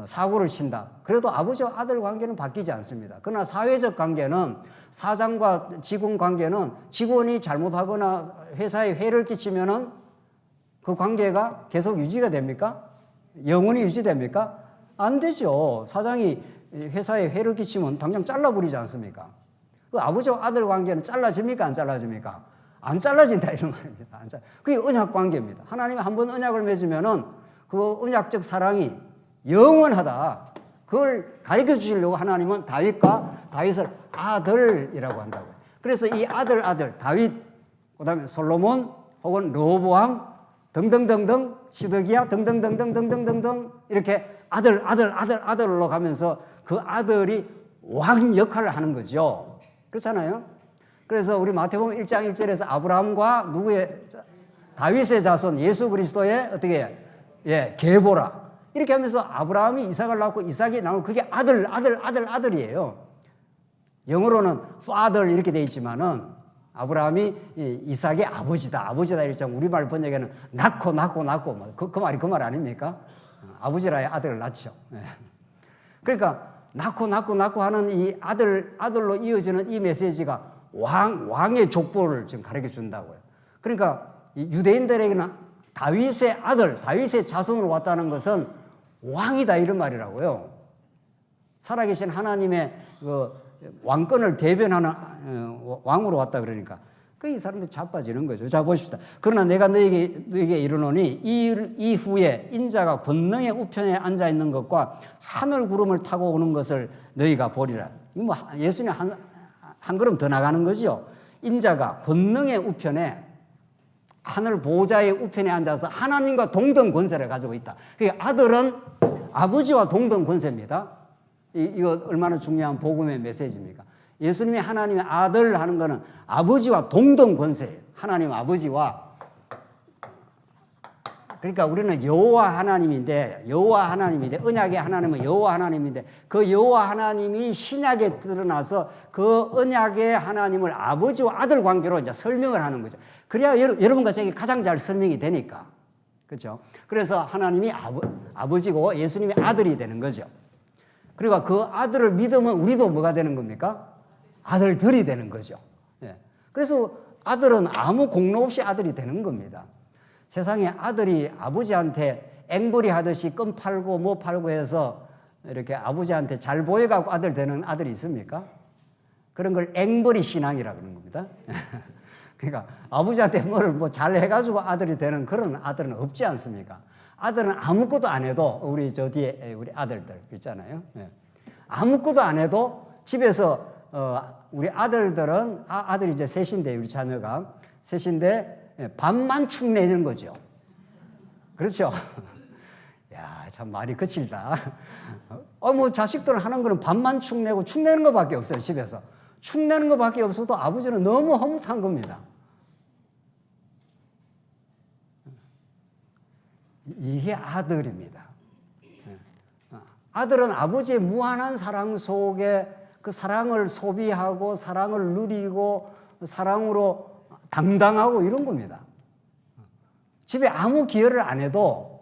사고를 친다. 그래도 아버지와 아들 관계는 바뀌지 않습니다. 그러나 사회적 관계는 사장과 직원 관계는 직원이 잘못하거나 회사에 해를 끼치면은 그 관계가 계속 유지가 됩니까? 영원히 유지됩니까? 안 되죠. 사장이 회사에 해를 끼치면 당장 잘라버리지 않습니까? 그 아버지와 아들 관계는 잘라집니까? 안 잘라집니까? 안 잘라진다 이런 말입니다. 그게 언약 관계입니다. 하나님이 한번 언약을 맺으면은 그 언약적 사랑이 영원하다. 그걸 가르쳐 주시려고 하나님은 다윗을 아들이라고 한다고요. 그래서 이 아들 다윗, 그다음에 솔로몬 혹은 르호보암 등등등등 시드기야 등등등등등등등등 이렇게 아들로 가면서 그 아들이 왕 역할을 하는 거죠. 그렇잖아요. 그래서 우리 마태복음 1장 1절에서 아브라함과 다윗의 자손 예수 그리스도의 어떻게 계보라. 이렇게 하면서 아브라함이 이삭을 낳고 이삭이 나오고 그게 아들이에요. 영어로는 father 이렇게 되어 있지만은 아브라함이 이삭의 아버지다 이렇게 우리말 번역에는 낳고 그 말 아닙니까? 아버지라의 아들을 낳죠. 그러니까 낳고 하는 이 아들로 이어지는 이 메시지가 왕의 족보를 지금 가르쳐 준다고요. 그러니까 유대인들에게는 다윗의 아들, 다윗의 자손으로 왔다는 것은 왕이다 이런 말이라고요. 살아계신 하나님의 그 왕권을 대변하는 왕으로 왔다 그러니까 이 사람들이 자빠지는 거죠. 자 보십시다. 그러나 내가 너에게 이르노니 이후에 인자가 권능의 우편에 앉아 있는 것과 하늘 구름을 타고 오는 것을 너희가 보리라. 이거 예수님 한 걸음 더 나가는 거죠. 인자가 권능의 우편에 하늘 보좌의 우편에 앉아서 하나님과 동등 권세를 가지고 있다. 그러니까 아들은 아버지와 동등 권세입니다. 이거 얼마나 중요한 복음의 메시지입니까? 예수님이 하나님의 아들 하는 것은 아버지와 동등 권세예요. 하나님 아버지와. 그러니까 우리는 여호와 하나님인데 언약의 하나님은 여호와 하나님인데 그 여호와 하나님이 신약에 드러나서 그 언약의 하나님을 아버지와 아들 관계로 이제 설명을 하는 거죠. 그래야 여러분과 제게 가장 잘 설명이 되니까. 그렇죠? 그래서 하나님이 아버지고 예수님이 아들이 되는 거죠. 그리고 그 아들을 믿으면 우리도 뭐가 되는 겁니까? 아들들이 되는 거죠. 그래서 아들은 아무 공로 없이 아들이 되는 겁니다. 세상에 아들이 아버지한테 앵벌이 하듯이 껌 팔고 뭐 팔고 해서 이렇게 아버지한테 잘 보여갖고 아들 되는 아들이 있습니까? 그런 걸 앵벌이 신앙이라 그러는 겁니다. 그러니까 아버지한테 뭘 잘 해가지고 아들이 되는 그런 아들은 없지 않습니까? 아들은 아무것도 안 해도 우리 저 뒤에 우리 아들들 있잖아요. 예. 아무것도 안 해도 집에서 우리 아들들은 아들이 이제 셋인데 우리 자녀가 셋인데 밥만 축내는 거죠. 그렇죠? 야, 참 말이 거칠다. 뭐 자식들 하는 거는 밥만 축내고 축내는 것밖에 없어요. 집에서 축내는 것밖에 없어도 아버지는 너무 허무한 겁니다. 이게 아들입니다. 아들은 아버지의 무한한 사랑 속에 그 사랑을 소비하고 사랑을 누리고 사랑으로 당당하고 이런 겁니다. 집에 아무 기여를 안 해도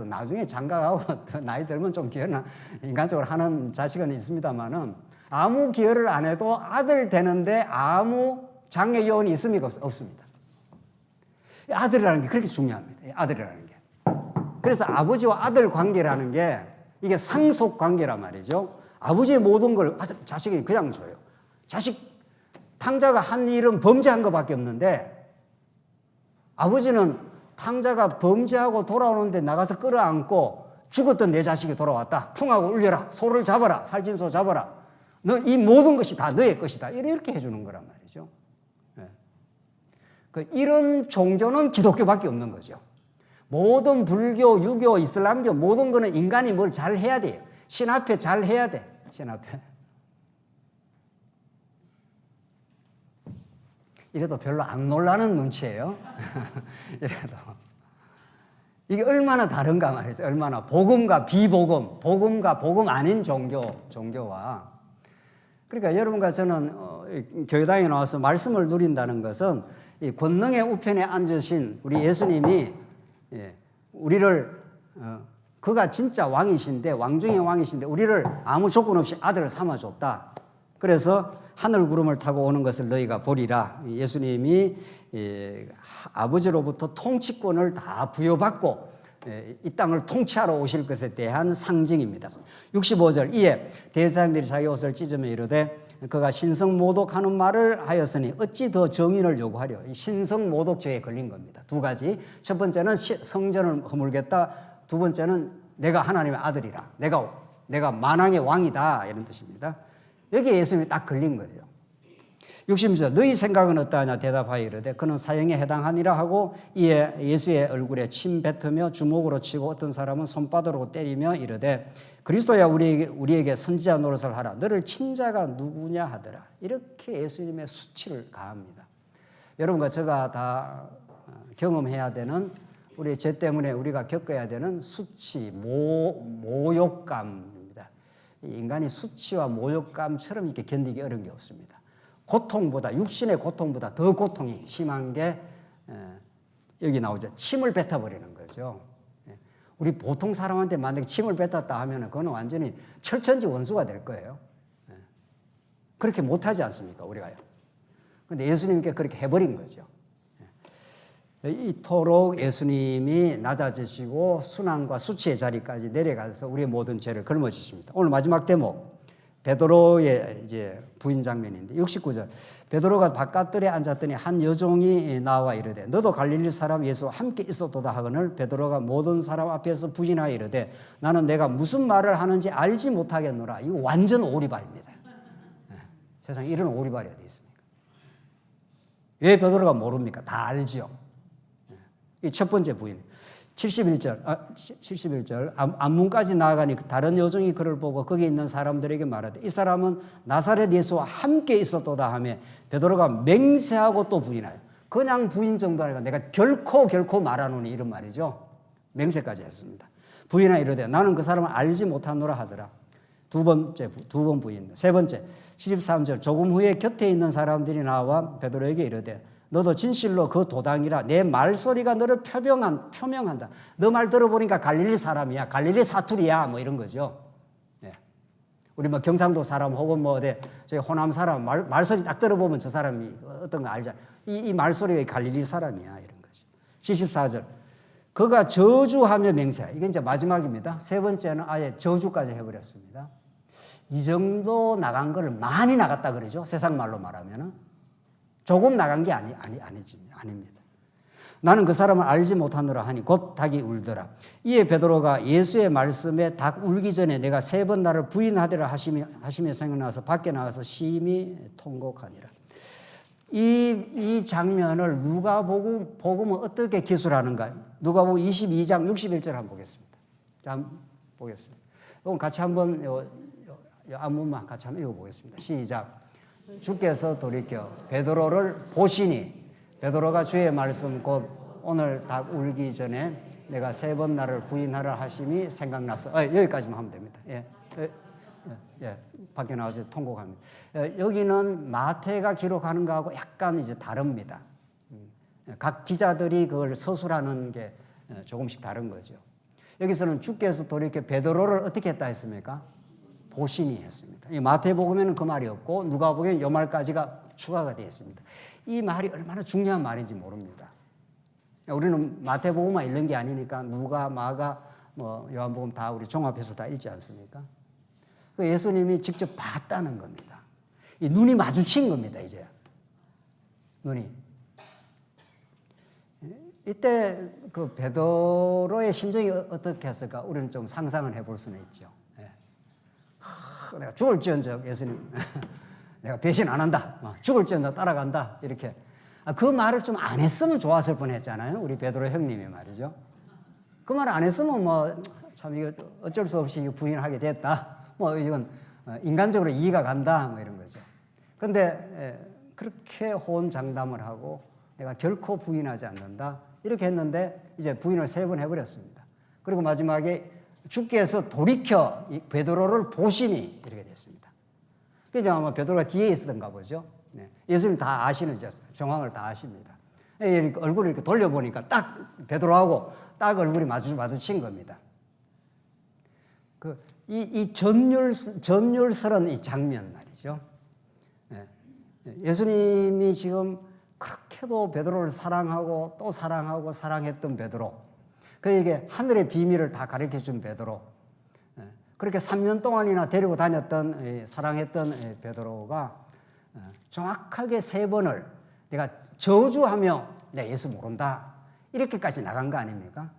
나중에 장가가고 나이 들면 좀 기여나 인간적으로 하는 자식은 있습니다만은 아무 기여를 안 해도 아들 되는데 아무 장애 요인이 있습니까? 없습니다. 아들이라는 게 그렇게 중요합니다. 아들이라는 게. 그래서 아버지와 아들 관계라는 게 이게 상속 관계란 말이죠. 아버지의 모든 걸 자식이 그냥 줘요. 자식 탕자가 한 일은 범죄한 것밖에 없는데 아버지는 탕자가 범죄하고 돌아오는데 나가서 끌어안고 죽었던 내 자식이 돌아왔다. 풍하고 울려라. 소를 잡아라. 살찐소 잡아라. 너 이 모든 것이 다 너의 것이다. 이렇게 해주는 거란 말이죠. 이런 종교는 기독교밖에 없는 거죠. 모든 불교, 유교, 이슬람교 모든 거는 인간이 뭘 잘 해야 돼요. 신 앞에 잘 해야 돼. 신 앞에. 이래도 별로 안 놀라는 눈치예요. 이래도. 이게 얼마나 다른가 말이죠. 얼마나 복음과 비복음, 복음과 복음 아닌 종교와. 그러니까 여러분과 저는 교회당에 나와서 말씀을 누린다는 것은 이 권능의 우편에 앉으신 우리 예수님이 우리를 그가 진짜 왕이신데 왕 중의 왕이신데 우리를 아무 조건 없이 아들을 삼아줬다. 그래서 하늘 구름을 타고 오는 것을 너희가 보리라. 예수님이 아버지로부터 통치권을 다 부여받고 이 땅을 통치하러 오실 것에 대한 상징입니다. 65절 이에 대제사장들이 자기 옷을 찢으며 이르되 그가 신성모독하는 말을 하였으니 어찌 더 증인을 요구하려. 신성모독죄에 걸린 겁니다. 두 가지. 첫 번째는 성전을 허물겠다. 두 번째는 내가 하나님의 아들이라. 내가 만왕의 왕이다. 이런 뜻입니다. 여기에 예수님이 딱 걸린 거죠. 60절 너희 생각은 어떠하냐 대답하여 이르되 그는 사형에 해당하니라 하고 이에 예수의 얼굴에 침 뱉으며 주먹으로 치고 어떤 사람은 손바닥으로 때리며 이르되 그리스도야 우리에게 선지자 노릇을 하라. 너를 친 자가 누구냐 하더라. 이렇게 예수님의 수치를 가합니다. 여러분과 제가 다 경험해야 되는 우리 죄 때문에 우리가 겪어야 되는 수치, 모욕감입니다. 인간이 수치와 모욕감처럼 이렇게 견디기 어려운 게 없습니다. 고통보다 육신의 고통보다 더 고통이 심한 게 여기 나오죠. 침을 뱉어버리는 거죠. 우리 보통 사람한테 만약에 침을 뱉었다 하면 그건 완전히 철천지 원수가 될 거예요. 그렇게 못하지 않습니까 우리가요. 그런데 예수님께 그렇게 해버린 거죠. 이토록 예수님이 낮아지시고 순환과 수치의 자리까지 내려가서 우리의 모든 죄를 걸머지십니다. 오늘 마지막 대목 베드로의 이제 부인 장면인데 69절 베드로가 바깥들에 앉았더니 한 여종이 나와 이르되 너도 갈릴리 사람 예수와 함께 있었도다 하거늘 베드로가 모든 사람 앞에서 부인하여 이르되 나는 내가 무슨 말을 하는지 알지 못하겠노라. 이거 완전 오리발입니다. 세상에 이런 오리발이 어디 있습니까? 왜 베드로가 모릅니까? 다 알죠. 이 첫 번째 부인 71절 안문까지 나아가니 다른 여종이 그를 보고 거기 있는 사람들에게 말하되 이 사람은 나사렛 예수와 함께 있었도다 하며 베드로가 맹세하고 또 부인하여 그냥 부인 정도 아니라 내가 결코 말하노니 이런 말이죠. 맹세까지 했습니다. 부인하여 이르되 나는 그 사람을 알지 못하노라 하더라. 두 번 부인. 세 번째 73절 조금 후에 곁에 있는 사람들이 나와 베드로에게 이르되 너도 진실로 그 도당이라 내 말소리가 너를 표명한다. 너 말 들어보니까 갈릴리 사람이야. 갈릴리 사투리야. 뭐 이런 거죠. 예. 우리 뭐 경상도 사람 혹은 뭐 저희 호남 사람 말소리 딱 들어보면 저 사람이 어떤 거 알잖아. 이 말소리가 갈릴리 사람이야. 이런 거죠. 74절. 그가 저주하며 맹세하. 이게 이제 마지막입니다. 세 번째는 아예 저주까지 해버렸습니다. 이 정도 나간 거를 많이 나갔다 그러죠. 세상 말로 말하면은. 조금 나간 게 아닙니다. 나는 그 사람을 알지 못하노라 하니 곧 닭이 울더라. 이에 베드로가 예수의 말씀에 닭 울기 전에 내가 3번 나를 부인하리라 하시며 생각나서 밖에 나가서 심히 통곡하니라. 이 장면을 누가복음은 어떻게 기술하는가? 누가복음 22장 61절 한번 보겠습니다. 자, 한번 보겠습니다. 이건 같이 한번 한번만 같이 한번 읽어보겠습니다. 시작. 주께서 돌이켜 베드로를 보시니 베드로가 주의 말씀 곧 오늘 닭 울기 전에 내가 3번 나를 부인하라 하심이 생각났어. 여기까지만 하면 됩니다. 밖에 나와서 통곡합니다. 여기는 마태가 기록하는 거하고 약간 이제 다릅니다. 각 기자들이 그걸 서술하는 게 조금씩 다른 거죠. 여기서는 주께서 돌이켜 베드로를 어떻게 했다 했습니까? 보시니 했습니다. 이 마태복음에는 그 말이 없고 누가복음에는 이 말까지가 추가가 되어 있습니다. 이 말이 얼마나 중요한 말인지 모릅니다. 우리는 마태복음만 읽는 게 아니니까 누가, 마가, 요한복음 다 우리 종합해서 다 읽지 않습니까? 예수님이 직접 봤다는 겁니다. 이 눈이 마주친 겁니다, 이제. 눈이. 이때 그 베드로의 심정이 어떻게 했을까? 우리는 좀 상상을 해볼 수는 있죠. 내가 죽을지언정 예수님 내가 배신 안 한다. 죽을지언정 따라간다. 이렇게. 그 말을 좀 안 했으면 좋았을 뻔했잖아요. 우리 베드로 형님이 말이죠. 그 말을 안 했으면 참 이거 어쩔 수 없이 부인하게 됐다. 이건 인간적으로 이해가 간다. 이런 거죠. 근데 그렇게 호언장담을 하고 내가 결코 부인하지 않는다. 이렇게 했는데 이제 부인을 3번 해버렸습니다. 그리고 마지막에 주께서 돌이켜 베드로를 보시니 이렇게 됐습니다. 그래서 아마 베드로가 뒤에 있었던가 보죠. 예수님 다 아시는 정황을 다 아십니다. 얼굴을 이렇게 돌려보니까 딱 베드로하고 딱 얼굴이 마주친 겁니다. 이 전율스러운 이 장면 말이죠. 예수님이 지금 그렇게도 베드로를 사랑하고 또 사랑하고 사랑했던 베드로, 그에게 하늘의 비밀을 다 가르쳐준 베드로, 그렇게 3년 동안이나 데리고 다녔던 사랑했던 베드로가 정확하게 3번을 내가 저주하며 내가 예수 모른다 이렇게까지 나간 거 아닙니까?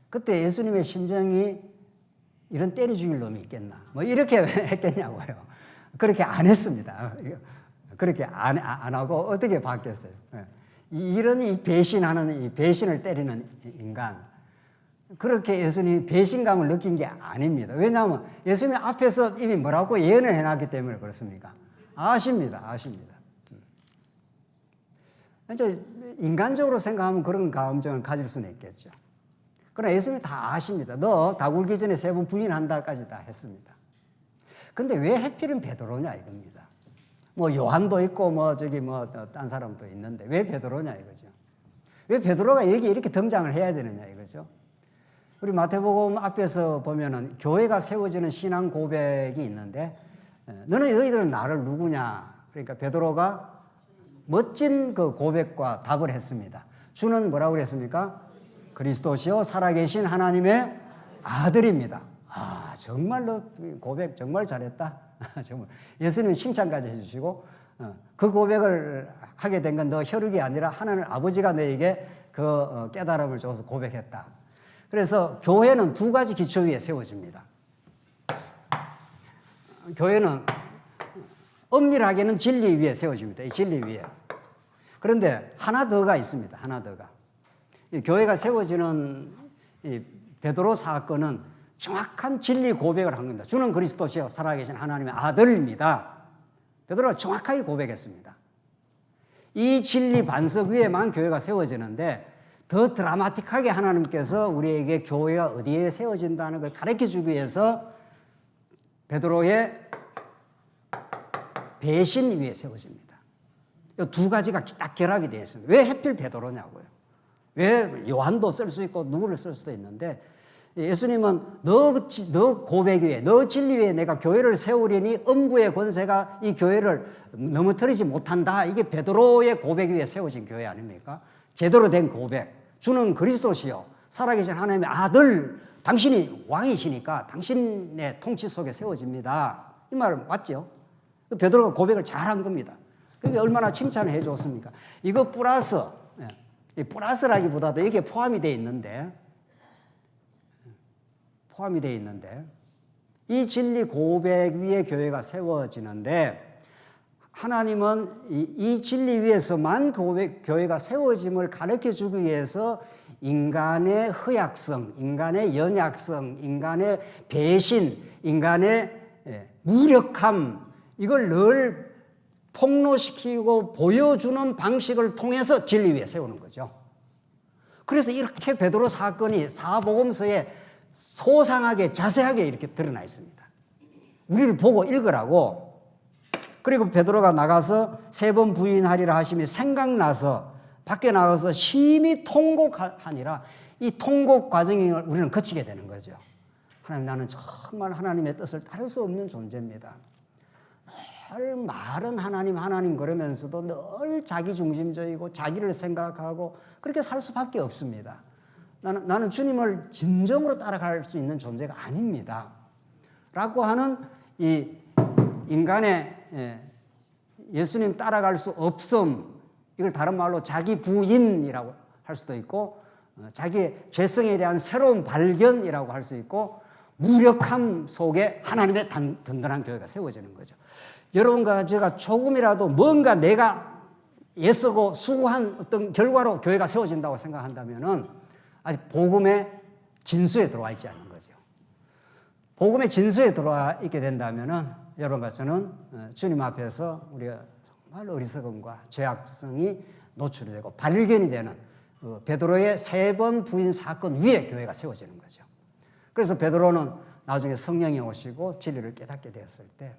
그때 예수님의 심정이 이런 때려 죽일 놈이 있겠나 이렇게 했겠냐고요. 그렇게 안 했습니다. 그렇게 안 하고 어떻게 바뀌었어요? 이런 이 배신하는 이 배신을 때리는 인간, 그렇게 예수님이 배신감을 느낀 게 아닙니다. 왜냐하면 예수님이 앞에서 이미 뭐라고 예언을 해놨기 때문에 그렇습니까? 아십니다. 이제 인간적으로 생각하면 그런 감정을 가질 수는 있겠죠. 그러나 예수님이 다 아십니다. 너 닭 울기 전에 3번 부인한다까지 다 했습니다. 근데 왜 하필은 베드로냐 이겁니다. 요한도 있고 딴 사람도 있는데 왜 베드로냐 이거죠. 왜 베드로가 여기 이렇게 등장을 해야 되느냐 이거죠. 우리 마태복음 앞에서 보면은 교회가 세워지는 신앙 고백이 있는데, 너희들은 나를 누구냐? 그러니까 베드로가 멋진 그 고백과 답을 했습니다. 주는 뭐라고 그랬습니까? 그리스도시요 살아계신 하나님의 아들입니다. 정말로 고백 정말 잘했다. 정말 예수님 칭찬까지 해주시고, 그 고백을 하게 된 건 너 혈육이 아니라 하나님 아버지가 너에게 그 깨달음을 줘서 고백했다. 그래서 교회는 2가지 기초 위에 세워집니다. 교회는 엄밀하게는 진리 위에 세워집니다. 이 진리 위에. 그런데 하나 더가 있습니다. 하나 더가. 이 교회가 세워지는 이 베드로 사건은 정확한 진리 고백을 한 겁니다. 주는 그리스도시요 살아계신 하나님의 아들입니다. 베드로가 정확하게 고백했습니다. 이 진리 반석 위에만 교회가 세워지는데, 더 드라마틱하게 하나님께서 우리에게 교회가 어디에 세워진다는 걸 가르쳐주기 위해서 베드로의 배신 위에 세워집니다. 이 2가지가 딱 결합이 되어 있습니다. 왜 하필 베드로냐고요. 왜 요한도 쓸 수 있고 누구를 쓸 수도 있는데, 예수님은 너 고백 위에, 너 진리 위에 내가 교회를 세우리니 음부의 권세가 이 교회를 넘어뜨리지 못한다. 이게 베드로의 고백 위에 세워진 교회 아닙니까? 제대로 된 고백. 주는 그리스도시요 살아계신 하나님의 아들, 당신이 왕이시니까 당신의 통치 속에 세워집니다. 이 말 맞죠? 베드로가 고백을 잘한 겁니다. 그게 얼마나 칭찬을 해줬습니까? 이거 플러스 이 플러스라기보다도 이게 포함이 되어 있는데 이 진리 고백 위에 교회가 세워지는데 하나님은 이 진리 위에서만 교회가 세워짐을 가르쳐주기 위해서 인간의 허약성, 인간의 연약성, 인간의 배신, 인간의 무력함 이걸 늘 폭로시키고 보여주는 방식을 통해서 진리 위에 세우는 거죠. 그래서 이렇게 베드로 사건이 사복음서에 소상하게 자세하게 이렇게 드러나 있습니다. 우리를 보고 읽으라고. 그리고 베드로가 나가서 3번 부인하리라 하심이 생각나서 밖에 나가서 심히 통곡하니라. 이 통곡 과정을 우리는 거치게 되는 거죠. 하나님, 나는 정말 하나님의 뜻을 따를 수 없는 존재입니다. 늘 말은 하나님 그러면서도 늘 자기중심적이고 자기를 생각하고 그렇게 살 수밖에 없습니다. 나는 주님을 진정으로 따라갈 수 있는 존재가 아닙니다. 라고 하는 이 인간의 예수님 따라갈 수 없음, 이걸 다른 말로 자기 부인이라고 할 수도 있고 자기의 죄성에 대한 새로운 발견이라고 할 수 있고 무력함 속에 하나님의 든든한 교회가 세워지는 거죠. 여러분과 제가 조금이라도 뭔가 내가 애쓰고 수고한 어떤 결과로 교회가 세워진다고 생각한다면은 아직 복음의 진수에 들어와 있지 않는 거죠. 복음의 진수에 들어와 있게 된다면은 여러분과 저는 주님 앞에서 우리가 정말 어리석음과 죄악성이 노출이 되고 발견이 되는 베드로의 3번 부인 사건 위에 교회가 세워지는 거죠. 그래서 베드로는 나중에 성령이 오시고 진리를 깨닫게 되었을 때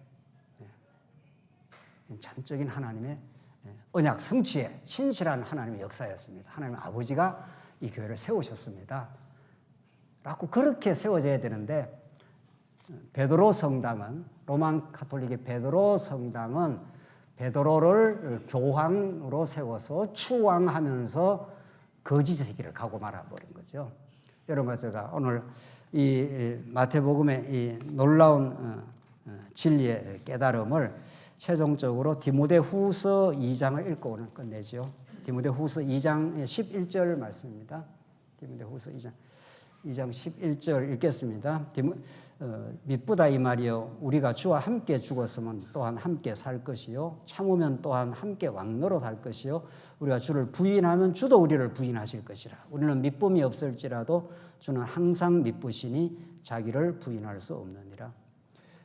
전적인 하나님의 언약 성취에 신실한 하나님의 역사였습니다. 하나님 아버지가 이 교회를 세우셨습니다. 라고 그렇게 세워져야 되는데 베드로 성당은 로만 가톨릭의 베드로 성당은 베드로를 교황으로 세워서 추앙하면서 거짓의 길을 가고 말아버린 거죠. 여러분 제가 오늘 이 마태복음의 이 놀라운 진리의 깨달음을 최종적으로 디모데후서 2장을 읽고 오늘 끝내죠. 디모데후서 2장 11절 말씀입니다. 디모데후서 2장 11절 읽겠습니다. 미쁘다 이 말이요 우리가 주와 함께 죽었으면 또한 함께 살 것이요 참으면 또한 함께 왕노릇 할 것이요 우리가 주를 부인하면 주도 우리를 부인하실 것이라. 우리는 미쁨이 없을지라도 주는 항상 미쁘시니 자기를 부인할 수 없느니라.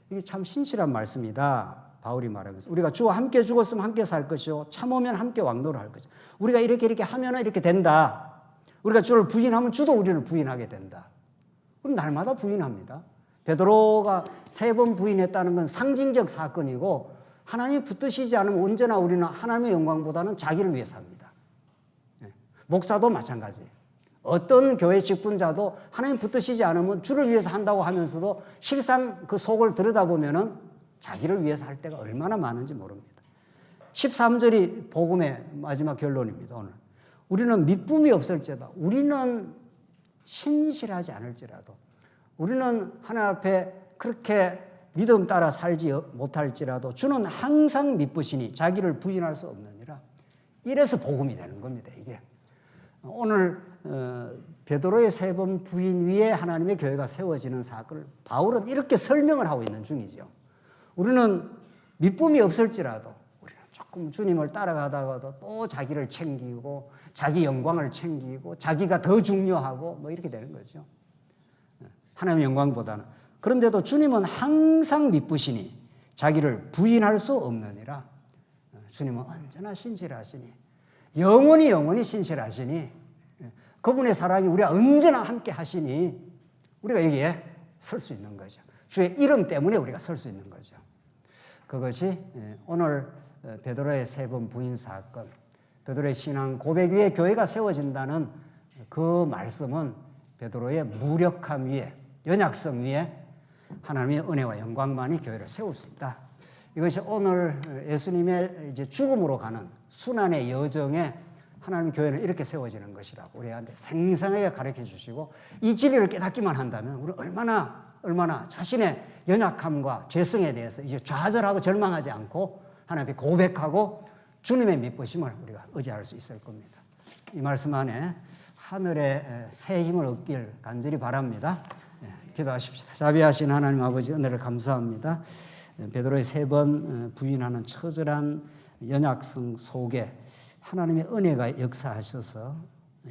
이게 참 신실한 말씀이다. 바울이 말하면서 우리가 주와 함께 죽었으면 함께 살 것이요 참으면 함께 왕노를 할 것이요. 우리가 이렇게 하면 이렇게 된다. 우리가 주를 부인하면 주도 우리를 부인하게 된다. 그럼 날마다 부인합니다. 베드로가 3번 부인했다는 건 상징적 사건이고 하나님이 붙드시지 않으면 언제나 우리는 하나님의 영광보다는 자기를 위해 삽니다. 목사도 마찬가지예요. 어떤 교회 직분자도 하나님 붙드시지 않으면 주를 위해서 한다고 하면서도 실상 그 속을 들여다보면은 자기를 위해서 할 때가 얼마나 많은지 모릅니다. 13절이 복음의 마지막 결론입니다. 오늘 우리는 미쁨이 없을지라도 우리는 신실하지 않을지라도 우리는 하나님 앞에 그렇게 믿음 따라 살지 못할지라도 주는 항상 미쁘시니 자기를 부인할 수 없느니라. 이래서 복음이 되는 겁니다. 이게 오늘 베드로의 3번 부인 위에 하나님의 교회가 세워지는 사건을 바울은 이렇게 설명을 하고 있는 중이죠. 우리는 미쁨이 없을지라도 우리는 조금 주님을 따라가다가도 또 자기를 챙기고 자기 영광을 챙기고 자기가 더 중요하고 뭐 이렇게 되는 거죠. 하나님의 영광보다는. 그런데도 주님은 항상 미쁘시니 자기를 부인할 수 없느니라. 주님은 언제나 신실하시니 영원히 신실하시니 그분의 사랑이 우리가 언제나 함께 하시니 우리가 여기에 설 수 있는 거죠. 주의 이름 때문에 우리가 설 수 있는 거죠. 그것이 오늘 베드로의 3번 부인 사건, 베드로의 신앙 고백 위에 교회가 세워진다는 그 말씀은 베드로의 무력함 위에, 연약성 위에 하나님의 은혜와 영광만이 교회를 세울 수 있다. 이것이 오늘 예수님의 이제 죽음으로 가는 순환의 여정에 하나님 교회는 이렇게 세워지는 것이라고 우리한테 생생하게 가르쳐 주시고 이 진리를 깨닫기만 한다면 우리 얼마나 자신의 연약함과 죄성에 대해서 이제 좌절하고 절망하지 않고 하나님 앞에 고백하고 주님의 미쁘심을 우리가 의지할 수 있을 겁니다. 이 말씀 안에 하늘의 새 힘을 얻길 간절히 바랍니다. 기도하십시다. 자비하신 하나님 아버지, 은혜를 감사합니다. 베드로의 3번 부인하는 처절한 연약성 속에 하나님의 은혜가 역사하셔서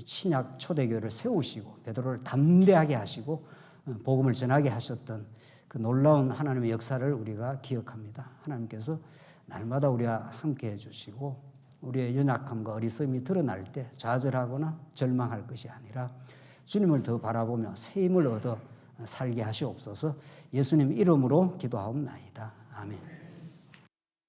신약 초대교회를 세우시고 베드로를 담대하게 하시고 복음을 전하게 하셨던 그 놀라운 하나님의 역사를 우리가 기억합니다. 하나님께서 날마다 우리와 함께 해주시고 우리의 연약함과 어리석음이 드러날 때 좌절하거나 절망할 것이 아니라 주님을 더 바라보며 새 힘을 얻어 살게 하시옵소서. 예수님 이름으로 기도하옵나이다. 아멘.